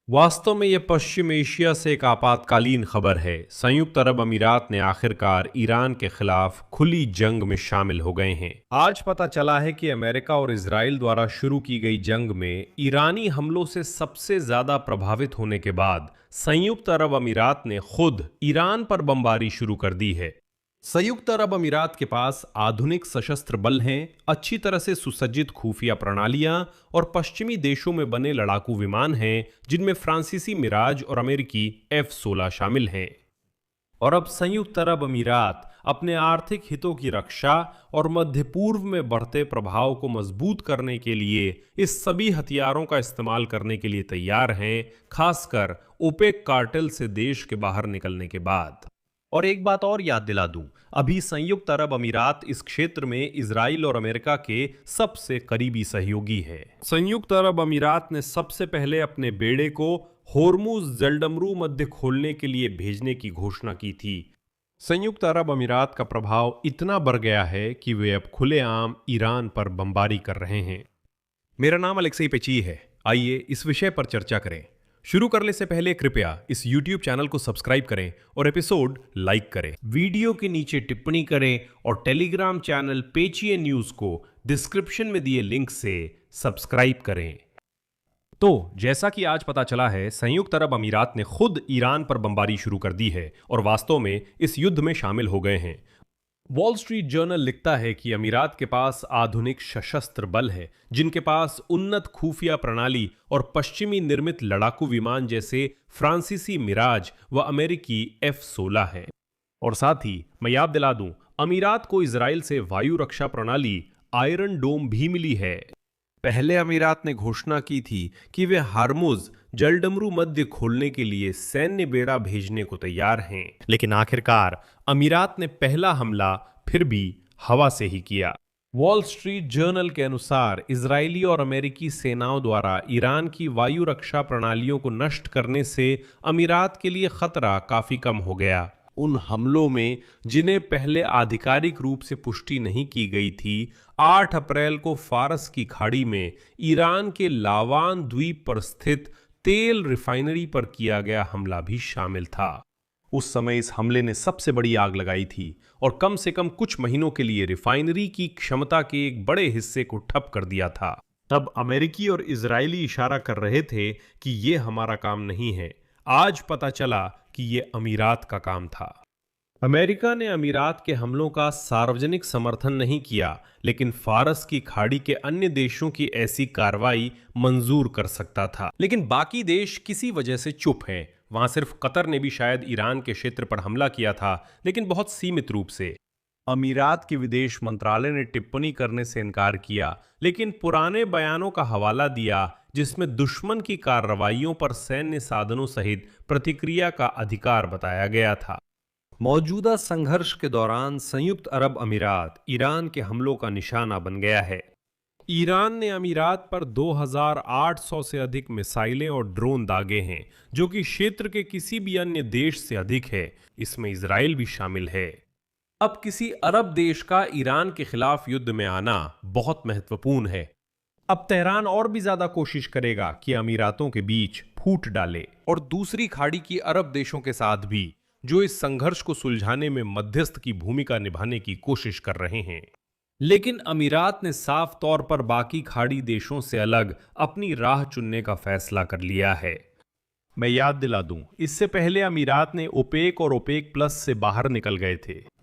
वास्तव में यह पश्चिम एशिया से एक आपातकालीन खबर है। संयुक्त अरब अमीरात ने आखिरकार ईरान के खिलाफ खुली जंग में शामिल हो गए हैं। आज पता चला है कि अमेरिका और इजराइल द्वारा शुरू की गई जंग में ईरानी हमलों से सबसे ज्यादा प्रभावित होने के बाद संयुक्त अरब अमीरात ने खुद ईरान पर बमबारी शुरू कर दी है। संयुक्त अरब अमीरात के पास आधुनिक सशस्त्र बल हैं, अच्छी तरह से सुसज्जित खुफिया प्रणालियां और पश्चिमी देशों में बने लड़ाकू विमान हैं, जिनमें फ्रांसीसी मिराज और अमेरिकी F-16 शामिल हैं। और अब संयुक्त अरब अमीरात अपने आर्थिक हितों की रक्षा और मध्य पूर्व में बढ़ते प्रभाव को मजबूत करने के लिए इस सभी हथियारों का इस्तेमाल करने के लिए तैयार हैं, खासकर ओपेक कार्टेल से देश के बाहर निकलने के बाद। और एक बात और याद दिला दूं, अभी संयुक्त अरब अमीरात इस क्षेत्र में इजराइल और अमेरिका के सबसे करीबी सहयोगी है। संयुक्त अरब अमीरात ने सबसे पहले अपने बेड़े को होर्मुज जलडमरू मध्य खोलने के लिए भेजने की घोषणा की थी। संयुक्त अरब अमीरात का प्रभाव इतना बढ़ गया है कि वे अब खुलेआम ईरान पर बमबारी कर रहे हैं। मेरा नाम अलेक्सी पेची है। आइए इस विषय पर चर्चा करें। शुरू करने से पहले कृपया इस YouTube चैनल को सब्सक्राइब करें और एपिसोड लाइक करें। वीडियो के नीचे टिप्पणी करें और टेलीग्राम चैनल पेचिए न्यूज को डिस्क्रिप्शन में दिए लिंक से सब्सक्राइब करें। तो जैसा कि आज पता चला है, संयुक्त अरब अमीरात ने खुद ईरान पर बमबारी शुरू कर दी है और वास्तव में इस युद्ध में शामिल हो गए हैं। वॉल स्ट्रीट जर्नल लिखता है कि अमीरात के पास आधुनिक सशस्त्र बल है, जिनके पास उन्नत खुफिया प्रणाली और पश्चिमी निर्मित लड़ाकू विमान जैसे फ्रांसीसी मिराज व अमेरिकी F-16 है। और साथ ही मैं याद दिला दूं, अमीरात को इजराइल से वायु रक्षा प्रणाली आयरन डोम भी मिली है। पहले अमीरात ने घोषणा की थी कि वे हार्मुज जलडमरू मध्य खोलने के लिए सैन्य बेड़ा भेजने को तैयार हैं, लेकिन आखिरकार अमीरात ने पहला हमला फिर भी हवा से ही किया। वॉल स्ट्रीट जर्नल के अनुसार इजरायली और अमेरिकी सेनाओं द्वारा ईरान की वायु रक्षा प्रणालियों को नष्ट करने से अमीरात के लिए खतरा काफी कम हो गया। उन हमलों में, जिन्हें पहले आधिकारिक रूप से पुष्टि नहीं की गई थी, 8 अप्रैल को फारस की खाड़ी में ईरान के लावान द्वीप पर स्थित तेल रिफाइनरी पर किया गया हमला भी शामिल था। उस समय इस हमले ने सबसे बड़ी आग लगाई थी और कम से कम कुछ महीनों के लिए रिफाइनरी की क्षमता के एक बड़े हिस्से को ठप कर दिया था। तब अमेरिकी और इजरायली इशारा कर रहे थे कि ये हमारा काम नहीं है। आज पता चला कि ये अमीरात का काम था। अमेरिका ने अमीरात के हमलों का सार्वजनिक समर्थन नहीं किया, लेकिन फारस की खाड़ी के अन्य देशों की ऐसी कार्रवाई मंजूर कर सकता था। लेकिन बाकी देश किसी वजह से चुप हैं। वहां सिर्फ कतर ने भी शायद ईरान के क्षेत्र पर हमला किया था, लेकिन बहुत सीमित रूप से। अमीरात के विदेश मंत्रालय ने टिप्पणी करने से इनकार किया, लेकिन पुराने बयानों का हवाला दिया जिसमें दुश्मन की कार्रवाइयों पर सैन्य साधनों सहित प्रतिक्रिया का अधिकार बताया गया था। मौजूदा संघर्ष के दौरान संयुक्त अरब अमीरात ईरान के हमलों का निशाना बन गया है। ईरान ने अमीरात पर 2800 से अधिक मिसाइलें और ड्रोन दागे हैं, जो कि क्षेत्र के किसी भी अन्य देश से अधिक है। इसमें इजराइल भी शामिल है। अब किसी अरब देश का ईरान के खिलाफ युद्ध में आना बहुत महत्वपूर्ण है। अब तेहरान और भी ज्यादा कोशिश करेगा कि अमीरातों के बीच फूट डाले और दूसरी खाड़ी की अरब देशों के साथ भी, जो इस संघर्ष को सुलझाने में मध्यस्थ की भूमिका निभाने की कोशिश कर रहे हैं। लेकिन अमीरात ने साफ तौर पर बाकी खाड़ी देशों से अलग अपनी राह चुनने का फैसला कर लिया है। मैं याद दिला दूं, इससे पहले अमीरात ने ओपेक और ओपेक प्लस से बाहर निकल गए थे।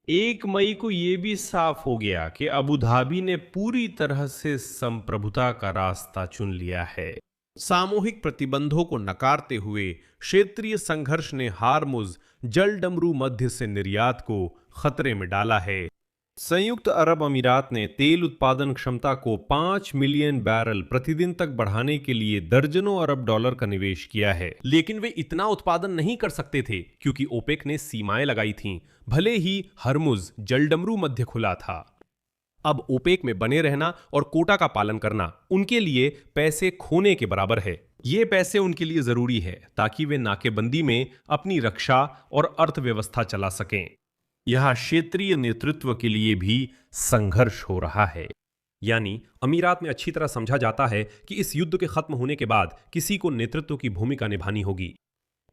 1 मई को यह भी साफ हो गया कि अबू धाबी ने पूरी तरह से संप्रभुता का रास्ता चुन लिया है। सामूहिक प्रतिबंधों को नकारते हुए क्षेत्रीय संघर्ष ने हार्मुज जलडमरू मध्य से निर्यात को खतरे में डाला है। संयुक्त अरब अमीरात ने तेल उत्पादन क्षमता को 5 मिलियन बैरल प्रतिदिन तक बढ़ाने के लिए दर्जनों अरब डॉलर का निवेश किया है, लेकिन वे इतना उत्पादन नहीं कर सकते थे क्योंकि ओपेक ने सीमाएं लगाई थीं, भले ही हर्मुज जलडमरू मध्य खुला था। अब ओपेक में बने रहना और कोटा का पालन करना उनके लिए पैसे खोने के बराबर है। ये पैसे उनके लिए जरूरी है ताकि वे नाकेबंदी में अपनी रक्षा और अर्थव्यवस्था चला सकें। यह क्षेत्रीय नेतृत्व के लिए भी संघर्ष हो रहा है। यानी अमीरात में अच्छी तरह समझा जाता है कि इस युद्ध के खत्म होने के बाद किसी को नेतृत्व की भूमिका निभानी होगी।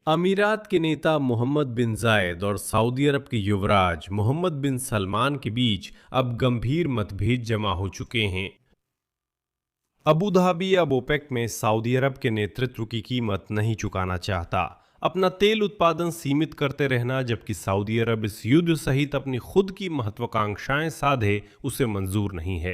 अमीरात के नेता मोहम्मद बिन जायद और सऊदी अरब के युवराज मोहम्मद बिन सलमान के बीच अब गंभीर मतभेद जमा हो चुके हैं। अबू धाबी अब ओपेक में सऊदी अरब के नेतृत्व की कीमत नहीं चुकाना चाहता, अपना तेल उत्पादन सीमित करते रहना, जबकि सऊदी अरब इस युद्ध सहित अपनी खुद की महत्वाकांक्षाएं साधे उसे मंजूर नहीं है,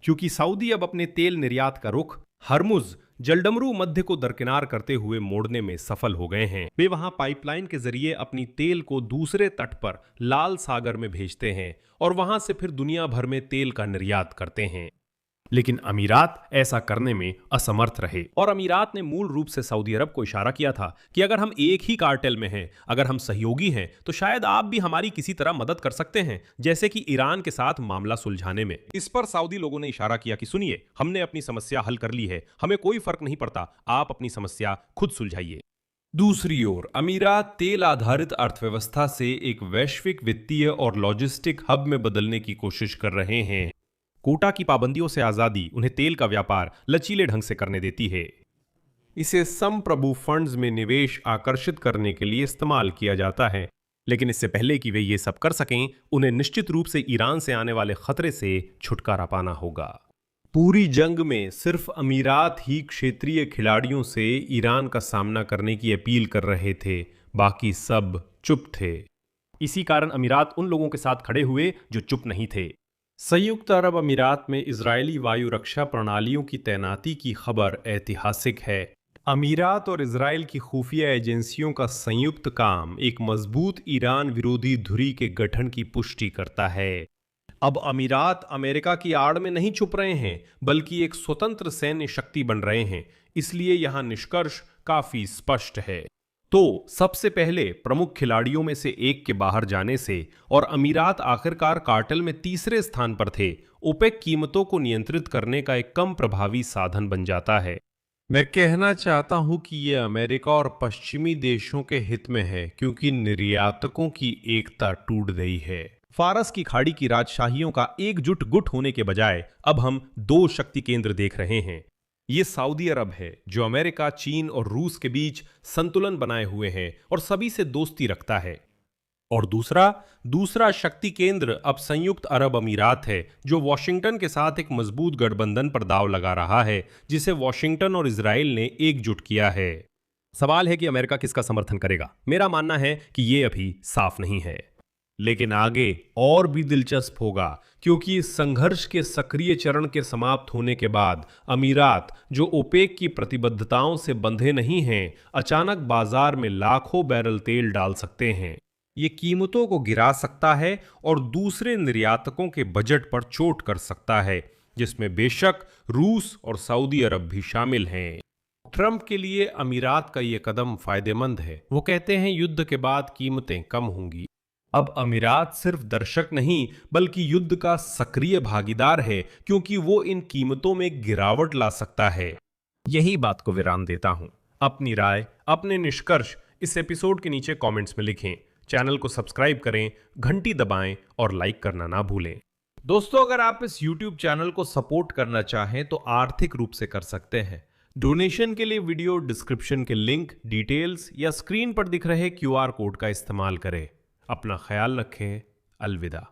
क्योंकि सऊदी अब अपने तेल निर्यात का रुख हरमुज जलडमरू मध्य को दरकिनार करते हुए मोड़ने में सफल हो गए हैं। वे वहां पाइपलाइन के जरिए अपनी तेल को दूसरे तट पर लाल सागर में भेजते हैं और वहां से फिर दुनिया भर में तेल का निर्यात करते हैं। लेकिन अमीरात ऐसा करने में असमर्थ रहे और अमीरात ने मूल रूप से सऊदी अरब को इशारा किया था कि अगर हम एक ही कार्टेल में हैं, अगर हम सहयोगी हैं, तो शायद आप भी हमारी किसी तरह मदद कर सकते हैं, जैसे कि ईरान के साथ मामला सुलझाने में। इस पर सऊदी लोगों ने इशारा किया कि सुनिए, हमने अपनी समस्या हल कर ली है, हमें कोई फर्क नहीं पड़ता, आप अपनी समस्या खुद सुलझाइए। दूसरी ओर अमीरात तेल आधारित अर्थव्यवस्था से एक वैश्विक वित्तीय और लॉजिस्टिक हब में बदलने की कोशिश कर रहे हैं। कोटा की पाबंदियों से आजादी उन्हें तेल का व्यापार लचीले ढंग से करने देती है। इसे संप्रभु फंड्स में निवेश आकर्षित करने के लिए इस्तेमाल किया जाता है, लेकिन इससे पहले कि वे ये सब कर सकें, उन्हें निश्चित रूप से ईरान से आने वाले खतरे से छुटकारा पाना होगा। पूरी जंग में सिर्फ अमीरात ही क्षेत्रीय खिलाड़ियों से ईरान का सामना करने की अपील कर रहे थे, बाकी सब चुप थे। इसी कारण अमीरात उन लोगों के साथ खड़े हुए जो चुप नहीं थे। संयुक्त अरब अमीरात में इजरायली वायु रक्षा प्रणालियों की तैनाती की खबर ऐतिहासिक है। अमीरात और इजरायल की खुफिया एजेंसियों का संयुक्त काम एक मजबूत ईरान विरोधी धुरी के गठन की पुष्टि करता है। अब अमीरात अमेरिका की आड़ में नहीं छुप रहे हैं, बल्कि एक स्वतंत्र सैन्य शक्ति बन रहे हैं। इसलिए यहां निष्कर्ष काफी स्पष्ट है। तो सबसे पहले प्रमुख खिलाड़ियों में से एक के बाहर जाने से और अमीरात आखिरकार कार्टेल में तीसरे स्थान पर थे, ओपेक कीमतों को नियंत्रित करने का एक कम प्रभावी साधन बन जाता है। मैं कहना चाहता हूं कि यह अमेरिका और पश्चिमी देशों के हित में है, क्योंकि निर्यातकों की एकता टूट गई है। फारस की खाड़ी की राजशाहियों का एकजुट गुट होने के बजाय अब हम दो शक्ति केंद्र देख रहे हैं। ये सऊदी अरब है जो अमेरिका, चीन और रूस के बीच संतुलन बनाए हुए है और सभी से दोस्ती रखता है, और दूसरा शक्ति केंद्र अब संयुक्त अरब अमीरात है जो वॉशिंगटन के साथ एक मजबूत गठबंधन पर दांव लगा रहा है, जिसे वॉशिंगटन और इजराइल ने एकजुट किया है। सवाल है कि अमेरिका किसका समर्थन करेगा। मेरा मानना है कि यह अभी साफ नहीं है, लेकिन आगे और भी दिलचस्प होगा, क्योंकि इस संघर्ष के सक्रिय चरण के समाप्त होने के बाद अमीरात, जो ओपेक की प्रतिबद्धताओं से बंधे नहीं हैं, अचानक बाजार में लाखों बैरल तेल डाल सकते हैं। ये कीमतों को गिरा सकता है और दूसरे निर्यातकों के बजट पर चोट कर सकता है, जिसमें बेशक रूस और सऊदी अरब भी शामिल हैं। ट्रंप के लिए अमीरात का ये कदम फायदेमंद है। वो कहते हैं युद्ध के बाद कीमतें कम होंगी। अब अमीरात सिर्फ दर्शक नहीं, बल्कि युद्ध का सक्रिय भागीदार है, क्योंकि वो इन कीमतों में गिरावट ला सकता है। यही बात को विराम देता हूं। अपनी राय, अपने निष्कर्ष इस एपिसोड के नीचे कमेंट्स में लिखें। चैनल को सब्सक्राइब करें, घंटी दबाएं और लाइक करना ना भूलें। दोस्तों, अगर आप इस YouTube चैनल को सपोर्ट करना चाहें तो आर्थिक रूप से कर सकते हैं। डोनेशन के लिए वीडियो डिस्क्रिप्शन के लिंक, डिटेल्स या स्क्रीन पर दिख रहे QR कोड का इस्तेमाल करें। अपना ख्याल रखें। अलविदा।